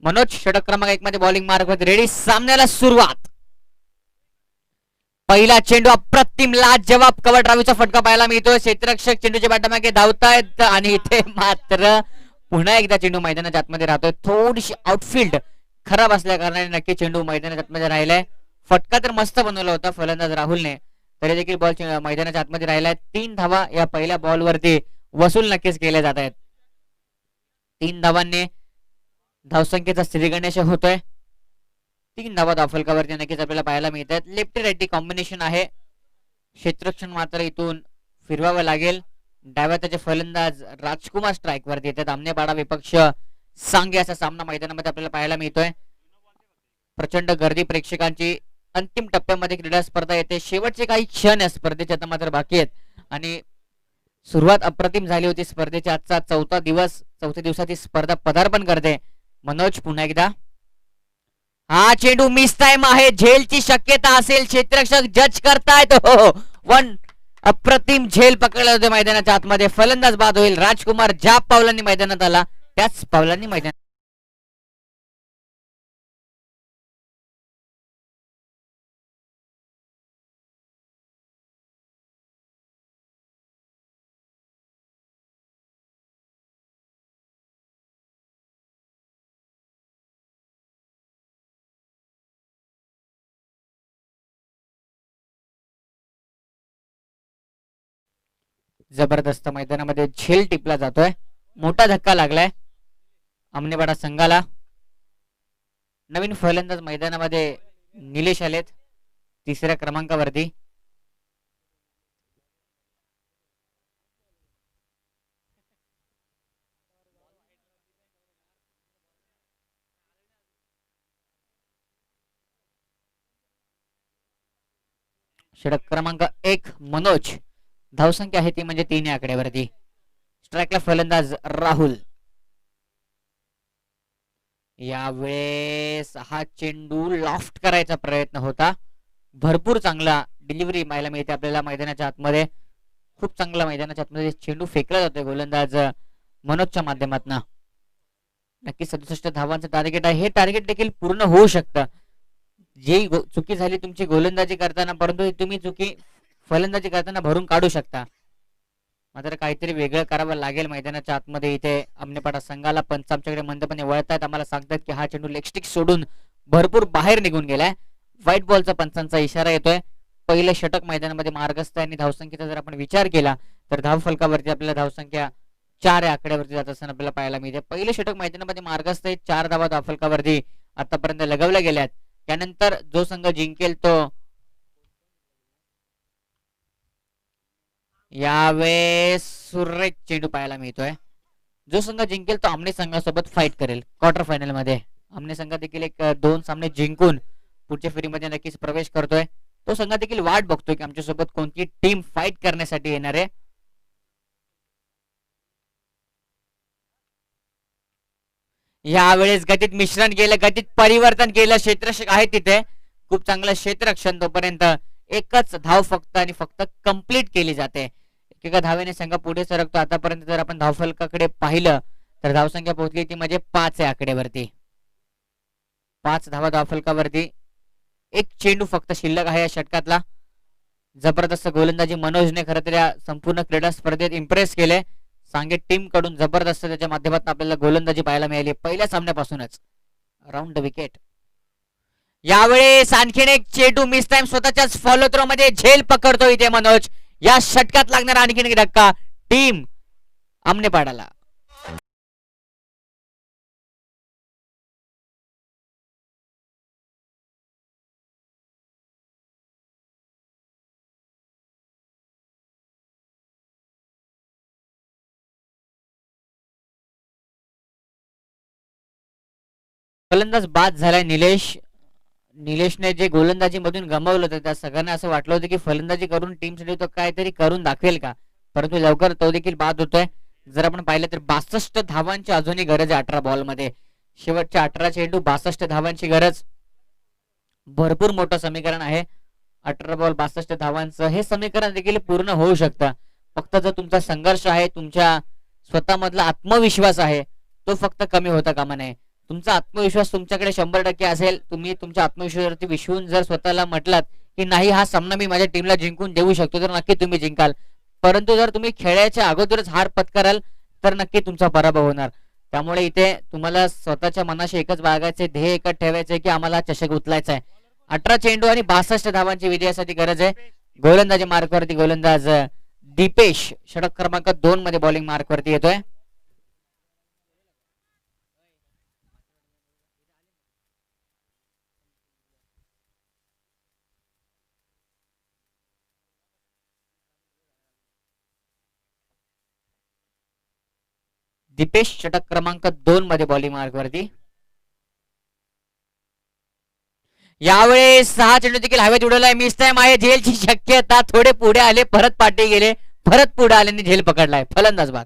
मनोज षटक क्रमांक 1 मध्ये बॉलिंग मार्कवरती रेडी. सामन्याला सुरुवात. पहिला चेंडू अप्रतिम लाजवाब कव्हर ड्राईव्हचा फटका पाहायला मिळतोय. क्षेत्ररक्षक चेंडूच्या पाठीमागे धावतायत आणि इथे मात्र पुन्हा एकदा चेंडू मैदानाच्या आतमध्ये राहतोय. थोडीशी आउटफील्ड खराब असल्या कारणाने नक्की चेंडू मैदानाच्या आतमध्ये राहिलाय. फटका तर मस्त बनवला होता फलंदाज राहुलने, तरी देखील बॉल मैदानाच्या आतमध्ये राहिलाय. 3 धावा या पहिल्या बॉलवरती वसूल नक्कीच केल्या जात आहेत. 3 धावांनी धावसंख्येचा श्रीगणेश होतोय. 3 धावा धावफलकावरती नक्कीच आपल्याला पाहायला मिळतात. लेफ्टी राईटी कॉम्बिनेशन आहे. क्षेत्ररक्षण मात्र इथून फिरवावं लागेल. डाव्या त्याचे फलंदाज राजकुमार स्ट्राईक वरती येतात. आमनेपाडा विपक्ष सांगे असा सामना मैदानामध्ये आपल्याला पाहायला मिळतोय. प्रचंड गर्दी प्रेक्षकांची. अंतिम टप्प्यामध्ये क्रीडा स्पर्धा येते. शेवटचे काही क्षण या स्पर्धेचे आता मात्र बाकी आहेत आणि सुरुवात अप्रतिम झाली होती स्पर्धेची. आजचा 4था दिवस, 4थ्या दिवसाची स्पर्धा पदार्पण करते. मनोज पुन्हा एकदा. हा चेंडू मिस टाइम आहे. झेलची शक्यता असेल, क्षेत्ररक्षक जज करतायत. हो, 1 अप्रतिम झेल पकडले होते मैदानाच्या आतमध्ये. फलंदाज बाद होईल. राजकुमार ज्या पावलांनी मैदानात आला त्याच पावलांनी मैदान. जबरदस्त मैदानामध्ये झेल टिपला जातोय. मोठा धक्का लागलाय आमनेपाडा संघाला. नवीन फलंदाज मैदानामध्ये निलेश आलेत 3ऱ्या क्रमांकावरती. षटक क्रमांक 1 मनोज. धावसंख्या आहे ती म्हणजे 3 या आकड्यावरती. स्ट्राईकला फलंदाज राहुल. यावेळेस हा चेंडू लॉफ्ट करायचा प्रयत्न होता. भरपूर चांगला डिलिव्हरी पाहायला मिळते आपल्याला मैदानाच्या आतमध्ये. खूप चांगला मैदानाच्या आतमध्ये चेंडू फेकला जातोय गोलंदाज मनोजच्या माध्यमातून. नक्की 67 धावांचं टार्गेट आहे. हे टार्गेट देखील पूर्ण होऊ शकतं. जी चुकी झाली तुमची गोलंदाजी करताना, परंतु तुम्ही चुकी फलंदाजी करताना भरून काढू शकता. मात्र काहीतरी वेगळं करावं लागेल मैदानाच्या आतमध्ये. इथे आमनेपाडा संघाला पंच आमच्याकडे मंदपणे वळतायत. आम्हाला सांगतात की हा चेंडू लेगस्टिक सोडून भरपूर बाहेर निघून गेलाय. व्हाईट बॉलचा पंचांचा इशारा येतोय. पहिले षटक मैदानामध्ये मार्गस्थ आहे आणि धावसंख्येचा जर आपण विचार केला तर धाव फलकावरती आपल्याला धावसंख्या 4 या आकड्यावरती जात असताना आपल्याला पाहायला मिळते. पहिले षटक मैदानामध्ये मार्गस्थ आहे. 4 धावा धाव फलकावरती आतापर्यंत लगवल्या गेल्यात. त्यानंतर जो संघ जिंकेल तो यावेळेस सुरेख चेंडू पाहायला मिळतोय. जो संघ जिंकेल तो आमने संघासोबत फाईट करेल क्वार्टर फायनल मध्ये. आमने संघ देखील 2 सामने जिंकून पुढच्या फेरीमध्ये नक्कीच प्रवेश करतोय. तो संघ देखील वाट बघतोय की आमच्यासोबत कोणती टीम फाईट करण्यासाठी येणार आहे. यावेळेस गतीत मिश्रण केलं, गतीत परिवर्तन केलं. क्षेत्ररक्षक आहे तिथे, खूप चांगलं क्षेत्ररक्षण. तोपर्यंत एकच धाव फक्त आणि फक्त कंप्लीट केली जाते. एका धावेने संघ पुढे सरकतो. आतापर्यंत जर आपण धावफलकाकडे पाहिलं तर धावसंख्या पोहोचली ती म्हणजे 5 आहे आकडेवरती. 5 धावा धावफलकावरती. एक चेंडू फक्त शिल्लक आहे या षटकातला. जबरदस्त गोलंदाजी मनोजने खरं तर या संपूर्ण क्रीडा स्पर्धेत इम्प्रेस केले. सांगे टीम कडून जबरदस्त त्याच्या माध्यमातून आपल्याला गोलंदाजी पाहायला मिळाली पहिल्या सामन्यापासूनच. Round the wicket. यावेळेस आणखीन एक चेंडू मिस टाइम स्वतःच्याच फॉलो थ्रो मध्ये झेल पकडतो इथे मनोज. या षटकात लागणार आणखीन एक धक्का टीम आमनेपाडाला. फलंदाज बाद झालाय निलेशने जे गोलंदाजी मधून गमावलं होतं त्या सगळ्यांना असं वाटलं होतं की फलंदाजी करून टीमसाठी तो काहीतरी करून दाखवेल का, परंतु लवकर तो देखील बाद होतोय. जर आपण पाहिलं तर 62 धावांची अजूनही गरज आहे 18 बॉल मध्ये. शेवटच्या 18 चेंडू 62 धावांची गरज. भरपूर मोठं समीकरण आहे. 18 बॉल 62 धावांचं हे समीकरण देखील पूर्ण होऊ शकतं. फक्त जर तुमचा संघर्ष आहे, तुमच्या स्वतःमधला आत्मविश्वास आहे, तो फक्त कमी होता कामा नये. तुमचा आत्मविश्वास तुमच्याकडे 100% असेल, तुम्ही तुमच्या आत्मविश्वासावरती विश्वून जर स्वतःला म्हटलात की नाही हा सामना मी माझ्या टीमला जिंकून देऊ शकतो, तर नक्की तुम्ही जिंकाल. परंतु जर तुम्ही खेळायच्या अगोदरच हार पत्कराल तर नक्की तुमचा पराभव होणार. त्यामुळे इथे तुम्हाला स्वतःच्या मनाशी एकच बाळगायचे, ध्येय एकच ठेवायचे की आम्हाला चषक उचलायचा आहे. 18 चेंडू आणि 62 धावांची विजयासाठी गरज आहे. गोलंदाजी मार्कवरती गोलंदाज दीपेश षटक क्रमांक 2 मध्ये बॉलिंग मार्कवरती येतोय. दीपेश षटक क्रमांक 2 मध्ये बॉलिंग मार्कवरती. यावेळेस 6 चेंडू देखील हवेत उडवलाय. मिस टाइम आहे. झेलची शक्यता. थोडे पुढे आले, परत पाठी गेले, परत पुढे आल्याने झेल पकडलाय. फलंदाज बाद.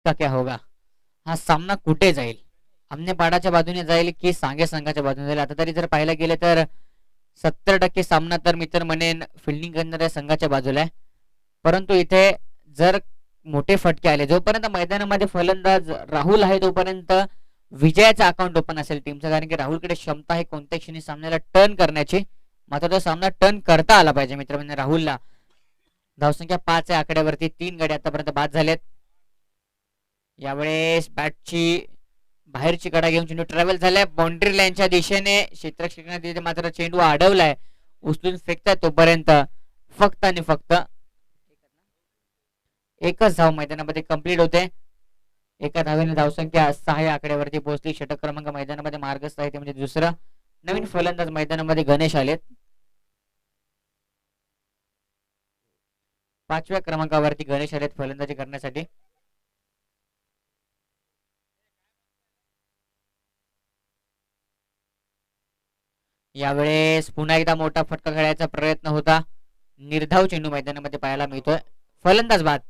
का क्या होगा, हा सामना कुठे जाईल? आमनेपाडाच्या बाजूने जाईल की सांगे संघाच्या बाजूने जाईल? आता तरी जर पाहायला गेले तर 70% सामना तर मी तर म्हणेन फिल्डिंग करणाऱ्या संघाच्या बाजूला आहे. परंतु इथे जर मोठे फटके आले, जोपर्यंत मैदानामध्ये फलंदाज राहुल आहे तोपर्यंत विजयाचा अकाउंट ओपन असेल टीमचा, कारण की राहुलकडे क्षमता आहे कोणत्या क्षणी सामन्याला टर्न करण्याची. मात्र तो सामना टर्न करता आला पाहिजे मित्र म्हणजे राहुलला. धावसंख्या 5 आहे आकड्यावरती. 3 गडी आतापर्यंत बाद झालेत. यावेळेस बॅटची बाहेरची कडा घेऊन चेंडू ट्रॅव्हल झालाय बाउंड्री लाईनच्या दिशेने. क्षेत्ररक्षकाने तिथे मात्र चेंडू अडवलाय. उचलून फेकताय तोपर्यंत फक्त आणि फक्त एकच धाव मैदानामध्ये कंप्लीट होते. एका धावेने धावसंख्या 6 आकड्यावरती पोहोचली. षटक क्रमांक मैदानामध्ये मार्गस्थ आहे ते म्हणजे दुसरा. नवीन फलंदाज मैदानामध्ये गणेश आलेत. 5व्या क्रमांकावरती गणेश आलेत फलंदाजी करण्यासाठी. यावेळेस पुन्हा एकदा मोठा फटका खेळायचा प्रयत्न होता. निर्धाव चेंडू मैदानामध्ये पाहायला मिळतोय. फलंदाज बाद.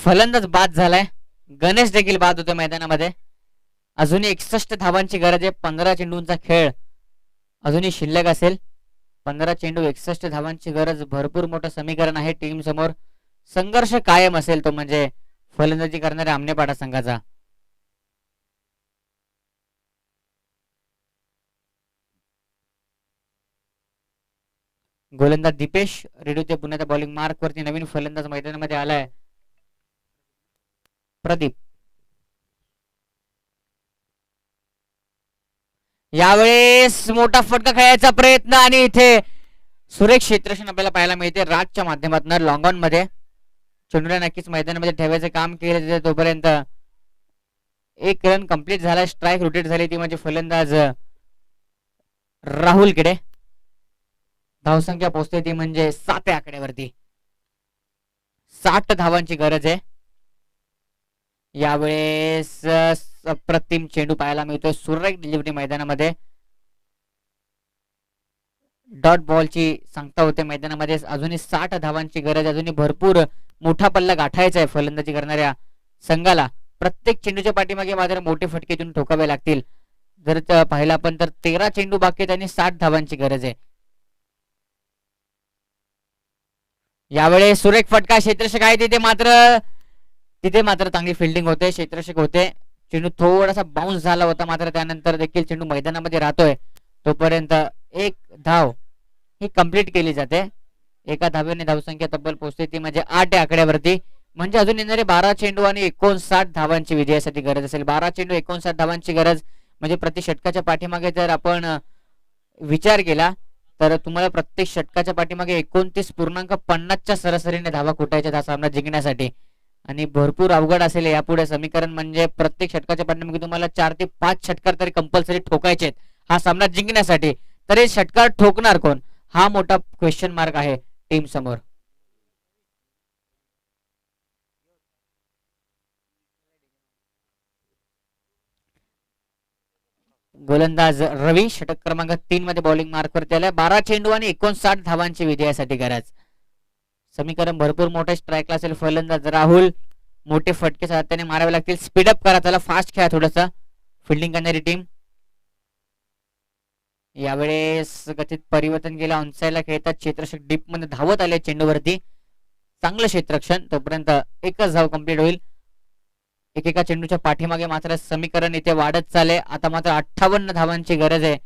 फलंदाज बाद झालाय. गणेश देखील बाद होतो मैदानामध्ये. अजूनही 61 धावांची गरज आहे. 15 चेंडूंचा खेळ अजूनही शिल्लक असेल. 15 चेंडू 61 धावांची गरज, भरपूर मोठं समीकरण आहे टीम समोर. संघर्ष कायम असेल तो म्हणजे फलंदाजी करणाऱ्या आमनेपाडा संघाचा. गोलंदाज दीपेश रेड्डी ते पुन्हा बॉलिंग मार्क वरती. नवीन फलंदाज मैदानामध्ये आलाय प्रदीप. यावेळेस मोठा फटका खेळायचा प्रयत्न आणि इथे सुरेख क्षेत्ररक्षण आपल्याला पाहायला मिळते राजच्या माध्यमातून. लॉंग ऑन मध्ये चेंडूला नक्कीच मैदानामध्ये ठेवायचं काम केलं तोपर्यंत एक रन कंप्लीट झाला. स्ट्राईक रोटेट झाली ती म्हणजे फलंदाज राहुल कडे. धावसंख्या पोहोचते ती म्हणजे 7 आकड्यावरती. 60 धावांची गरज आहे. यावेळेस अप्रतिम चेंडू पाहायला मिळतोय. सुरेख डिलिव्हरी मैदानामध्ये. डॉट बॉलची सांगता होते मैदानामध्ये. अजूनही 60 धावांची गरज. अजूनही भरपूर मोठा पल्ला गाठायचा आहे फलंदाजी करणाऱ्या संघाला. प्रत्येक चेंडूच्या पाठीमागे मात्र मोठे फटके इथून ठोकावे लागतील. जर पाहिलं आपण तर 13 चेंडू बाकी आहेत आणि 60 धावांची गरज आहे. यावेळेस सुरेख फटका. क्षेत्ररक्षक आहे तिथे मात्र चांगली फिल्डिंग होते. क्षेत्ररक्षक होते. चेंडू थोडासा बाउन्स झाला होता मात्र त्यानंतर देखील चेंडू मैदानामध्ये राहतोय. तोपर्यंत एक धाव ही कंप्लीट केली जाते. एका धावेने धावसंख्या तब्बल पोहोचते ती म्हणजे 8 आकड्यावरती. म्हणजे अजून येणारे 12 चेंडू आणि 59 धावांची विजयासाठी गरज असेल. 12 चेंडू 59 धावांची गरज म्हणजे प्रति षटकाच्या पाठीमागे जर आपण विचार केला तर तुम्हाला प्रत्येक षटकाच्या पाठीमागे 29.50च्या सरासरीने धावा कुटायच्या हा सामना जिंकण्यासाठी. आणि भरपूर अवघड असेल यापुढे समीकरण. म्हणजे प्रत्येक षटकाच्या पाठीमागे तुम्हाला 4 ते 5 षटकार तरी कंपल्सरी ठोकायचे हा सामना जिंकण्यासाठी. तर हे षटकार ठोकणार कोण हा मोठा क्वेश्चन मार्क आहे टीम समोर. गोलंदाज रवी षटक क्रमांक 3 मध्ये बॉलिंग मार्क वरती आलाय. 12 चेंडू आणि 59 धावांची विजयासाठी गरज. समीकरण भरपूर मोठे. स्ट्राईकला असेल फलंदाज राहुल. मोठे फटके सातत्याने मारावे लागतील. स्पीडअप करा त्याला. फास्ट खेळा थोडंसं फिल्डिंग करणारी टीम. यावेळेस गतीत परिवर्तन केलं. ऑनसाईडला खेळतात. क्षेत्ररक्षक डीप मध्ये धावत आले चेंडूवरती. चांगलं क्षेत्ररक्षण. तोपर्यंत एकच धाव कंप्लीट होईल. एकेका चेंडूच्या पाठीमागे मात्र समीकरण इथे वाढत चाले. आता मात्र 58 धावांची गरज आहे.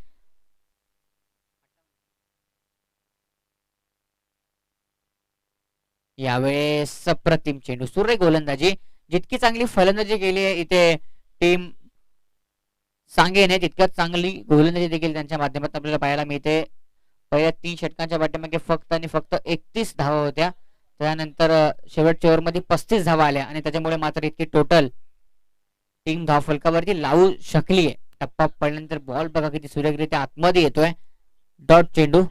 यावेळेस अप्रतिम चेंडू. सुरेख गोलंदाजी. जितकी चांगली फलंदाजी केली आहे इथे टीम सांगेने तितक्याच चांगली गोलंदाजी देखील त्यांच्या माध्यमातून आपल्याला पाहायला मिळते. पहिल्या 3 षटकांच्या पाठीमागे फक्त आणि फक्त 31 धावा होत्या. त्यानंतर शेवटच्या ओव्हरमध्ये 35 धावा आल्या आणि त्याच्यामुळे मात्र इतकी टोटल टीम धाव फलकावरती लावू शकली आहे. टप्पा पडल्यानंतर बॉल बघा किती सुरेखरित्या आतमध्ये येतोय. डॉट चेंडू.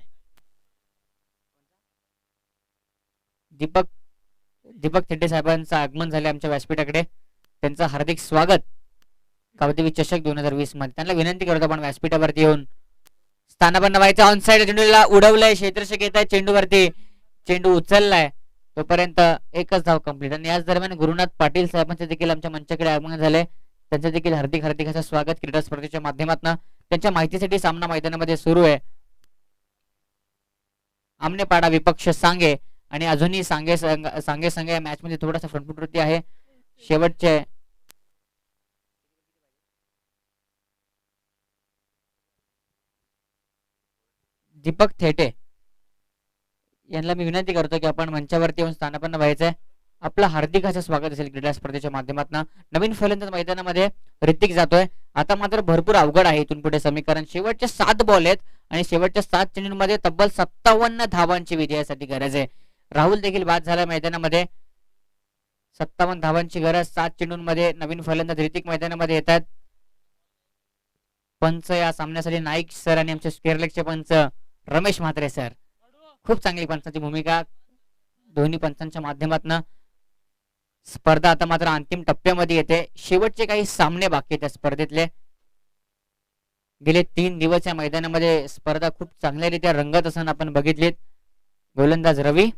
दीपक थेटे साहेबांचं आगमन झाले आमच्या व्यासपीठाकडे. त्यांचं हार्दिक स्वागत कबड्डी चषक 2020 मध्ये. त्यांना विनंती करतो आपण व्यासपीठावरती येऊन स्थानापन्न व्हायचं. On side चेंडूला उडवलंय. क्षेत्ररक्षक येत आहे चेंडूवरती. चेंडू उचललाय. तोपर्यंत एकच धाव कंप्लीट. आणि याच दरम्यान गुरुनाथ पाटील साहेबांचे देखील आमच्या मंचाकडे आगमन झाले. त्यांचं देखील हार्दिक असं स्वागत क्रीडा स्पर्धेच्या माध्यमातून. त्यांच्या माहितीसाठी सामना मैदानामध्ये सुरू आहे. आमनेपाडा विपक्ष सांगे आणि अजूनही सांगे संघ या मॅच मध्ये थोडासा फ्रंटफुटवरती आहे. शेवटचे दीपक थेटे यांना मी विनंती करतो की आपण मंचावरती येऊन स्थानापन्न व्हायचंय. आपलं हार्दिक असं स्वागत असेल क्रीडा स्पर्धेच्या माध्यमातून. नवीन फलंदाज मैदानामध्ये ऋतिक जातोय. आता मात्र भरपूर अवघड आहे इथून पुढे समीकरण. शेवटचे 7 बॉल आहेत आणि शेवटच्या 7 चेंडूंमध्ये तब्बल 57 धावांची विजयासाठी गरज आहे. राहुल देखील बाद झाला मैदानामध्ये. 57 धावांची गरज 7 चेंडूंमध्ये. नवीन फलंदाज ऋतिक मैदानामध्ये येतात. पंच या सामन्यासाठी नाईक सर आणि आमचे स्क्वेअर लेगचे पंच रमेश म्हात्रे सर. खूप चांगली पंचांची भूमिका दोन्ही पंचांच्या माध्यमातून. स्पर्धा आता मात्र अंतिम टप्प्यामध्ये येते. शेवटचे काही सामने बाकी आहेत स्पर्धेतले. गेले 3 दिवस या मैदानामध्ये स्पर्धा खूप चांगल्यारीत्या रंगत असताना आपण बघितलीत. गोलंदाज रवी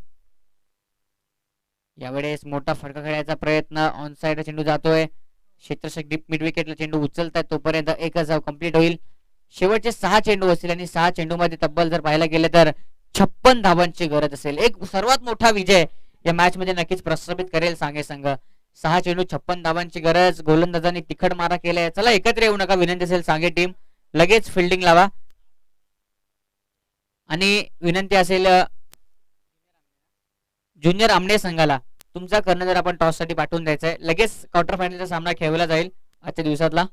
यावेळेस मोठा फटका खेळायचा प्रयत्न. ऑन साइड चेंडू जातोय. क्षेत्ररक्षक डीप मिड विकेटला चेंडू उचलतात. तोपर्यंत एकच धाव कंप्लीट होईल. शेवटचे 6 चेंडू असतील आणि 6 चेंडूमध्ये तब्बल जर पाहायला गेले तर 56 धावांची गरज असेल. एक सर्वात मोठा विजय या मॅच मध्ये नक्कीच प्रस्थापित करेल सांगे संघ. 6 चेंडू 56 धावांची गरज. गोलंदाजांनी तिखट मारा केलाय. चला एकत्र येऊ नका विनंती असेल सांगे टीम. लगेच फिल्डिंग लावा. आणि विनंती असेल ज्युनियर आमने संघाला तुमचा कर्णधार आपण टॉस साठी पाठवून द्यायचा आहे. लगेच क्वार्टर फायनलचा सामना खेळवला जाईल आजच्या दिवसातला.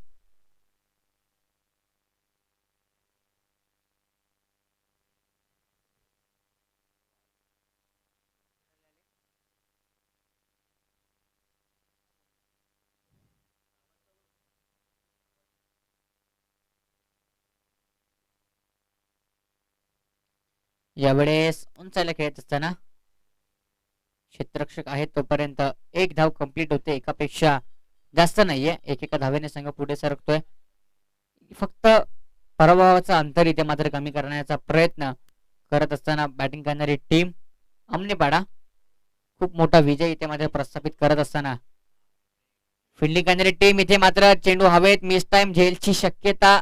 यावेळेस उंचायला खेळत असताना क्षेत्ररक्षक आहेत तोपर्यंत एक धाव कंप्लीट होते. एकापेक्षा जास्त नाहीये. एकेका धावेने संघ पुढे सरकतोय. फक्त पराभवाचा अंतर इथे मात्र कमी करण्याचा प्रयत्न करत असताना बॅटिंग करणारी टीम आमनेपाडा खूप मोठा विजय इथे मात्र प्रस्थापित करत असताना फिल्डिंग करणारी टीम इथे मात्र चेंडू हवेत मिस टाइम झेलची शक्यता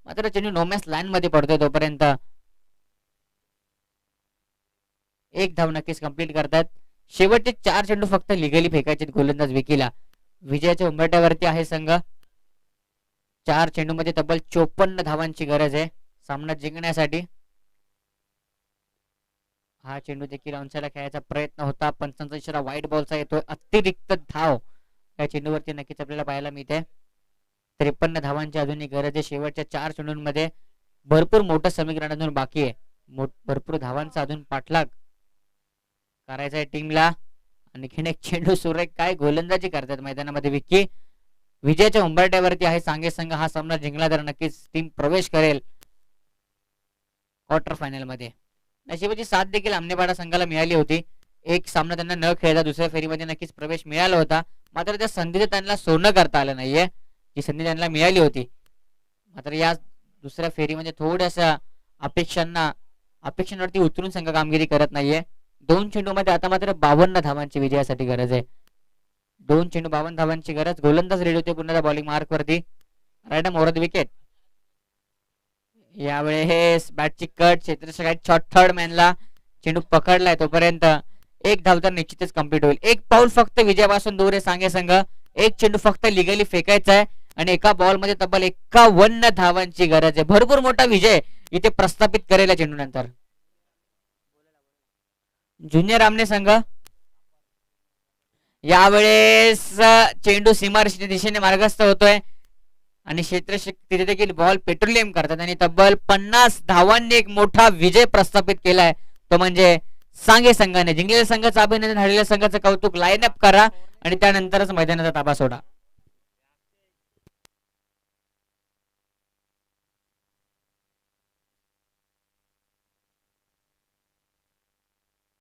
मात्र चेंडू नोमॅस लाईन मध्ये पडतोय तोपर्यंत एक धाव नक्कीच कंप्लीट करतात. शेवटचे 4 चेंडू फक्त लिगली फेकायचे गोलंदाज विकीला. विजयाच्या उंबरठ्यावरती आहे संघ. 4 चेंडू मध्ये तब्बल 54 धावांची गरज आहे सामना जिंकण्यासाठी. हा चेंडू देखील अंशाला खेळायचा प्रयत्न होता. पंचांचा इशारा वाईट बॉलचा येतोय. अतिरिक्त धाव या चेंडूवरती नक्कीच आपल्याला पाहायला मिळते. 53 धावांची अजूनही गरज आहे. शेवटच्या 4 चेंडूंमध्ये भरपूर मोठं समीकरण अजून बाकी आहे. भरपूर धावांचा अजून पाठलाग करायचा आहे टीमला. आणखीन एक चेंडू सुरेख काय गोलंदाजी करतात मैदानामध्ये विकी. विजयाच्या उंबरठ्यावरती आहे सांगे संघ. हा सामना जिंकला तर नक्कीच टीम प्रवेश करेल क्वार्टर फायनल मध्ये. नशिबाची साथ देखील आमनेपाडा संघाला मिळाली होती. एक सामना त्यांना न खेळता दुसऱ्या फेरीमध्ये नक्कीच प्रवेश मिळाला होता. मात्र त्या संधीचं त्यांना सोनं करता आलं नाहीये जी संधी त्यांना मिळाली होती. मात्र या दुसऱ्या फेरीमध्ये थोड्याशा अपेक्षांवरती उतरून संघ कामगिरी करत नाहीये. 2 चेंडू मध्ये आता मात्र 52 धावांची विजयासाठी गरज आहे. 2 चेंडू 52 धावांची गरज. गोलंदाज रेडी होते पुन्हा बॉलिंग मार्क वरती. रायडम ओव्हर द विकेट. यावेळेस बॅटची कट क्षेत्ररक्षक शॉर्ट थर्ड मॅनला चेंडू पकडलाय तोपर्यंत एक धाव तर निश्चितच कंप्लीट होईल. एक पाऊल फक्त विजयापासून दूर आहे सांगे संघ. एक चेंडू फक्त लिगली फेकायचा आहे आणि एका बॉल मध्ये तब्बल 51 धावांची गरज आहे. भरपूर मोठा विजय इथे प्रस्थापित करेल या चेंडू नंतर. ज्युनियर आमने संघ यावेळेस चेंडू सीमारेषेच्या दिशेने मार्गस्थ होतोय आणि क्षेत्ररक्षक तिथे देखील बॉल पेट्रोलियम करतात आणि तब्बल 50 धावांनी एक मोठा विजय प्रस्थापित केलाय. तो म्हणजे सांगे संघाने. जिंकलेल्या संघाचं अभिनंदन, हरलेल्या संघाचं कौतुक. लाईन अप करा आणि त्यानंतरच मैदानाचा ताबा सोडा.